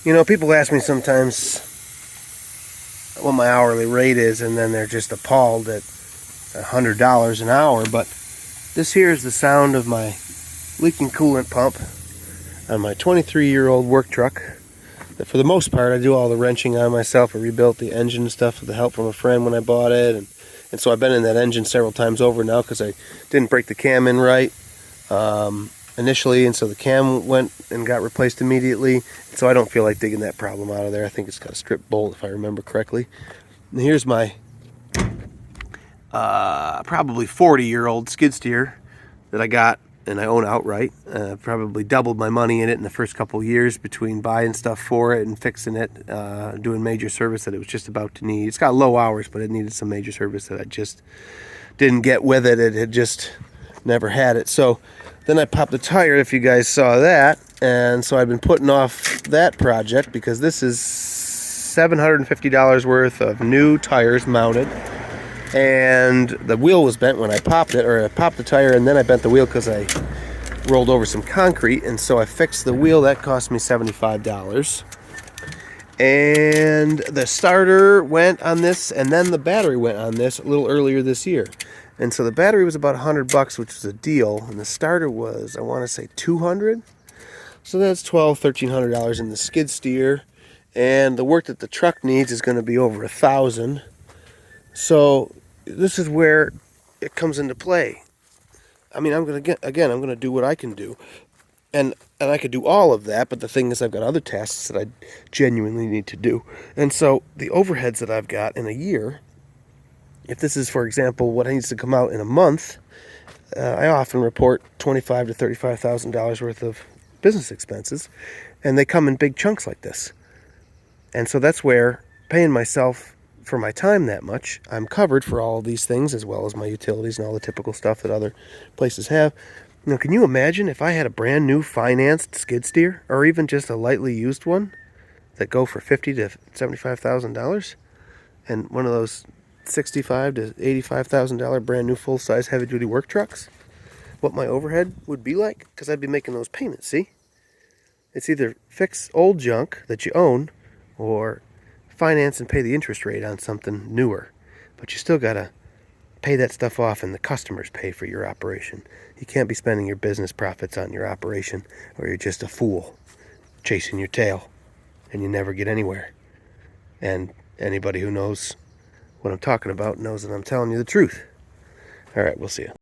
You know, people ask me sometimes what my hourly rate is, and then they're just appalled at $100 an hour. But this here is the sound of my leaking coolant pump on my 23-year-old work truck. That for the most part, I do all the wrenching on myself. I rebuilt the engine and stuff with the help from a friend when I bought it, and so I've been in that engine several times over now because I didn't break the cam in right initially, and so the cam went and got replaced immediately. So I don't feel like digging that problem out of there. I think it's got a strip bolt if I remember correctly. And here's my probably 40-year-old skid steer that I got and I own outright. Probably doubled my money in it in the first couple years between buying stuff for it and fixing it, doing major service that it was just about to need. It's got low hours, but it needed some major service that I just didn't get with it. It had just never had it. So then I popped the tire, if you guys saw that, and so I've been putting off that project because this is $750 worth of new tires mounted. And the wheel was bent when I popped it, or I popped the tire and then I bent the wheel because I rolled over some concrete, and so I fixed the wheel. That cost me $75. And the starter went on this, and then the battery went on this a little earlier this year. And so the battery was about $100, which was a deal, and the starter was, I want to say, $200. So that's $1,200–$1,300 in the skid steer, and the work that the truck needs is going to be over $1,000. So this is where it comes into play. I mean, I'm going to do what I can do. And I could do all of that, but the thing is I've got other tasks that I genuinely need to do. And so the overheads that I've got in a year, if this is, for example, what needs to come out in a month, I often report $25,000 to $35,000 worth of business expenses, and they come in big chunks like this. And so that's where paying myself for my time that much, I'm covered for all of these things, as well as my utilities and all the typical stuff that other places have. Now, can you imagine if I had a brand new financed skid steer, or even just a lightly used one, that go for $50,000 to $75,000, and one of those $65,000 to $85,000 brand new full-size heavy-duty work trucks? What my overhead would be like? Because I'd be making those payments. See, it's either fix old junk that you own, or finance and pay the interest rate on something newer. But you still gotta pay that stuff off, and the customers pay for your operation. You can't be spending your business profits on your operation, or you're just a fool chasing your tail and you never get anywhere. And anybody who knows what I'm talking about knows that I'm telling you the truth. All right, we'll see you.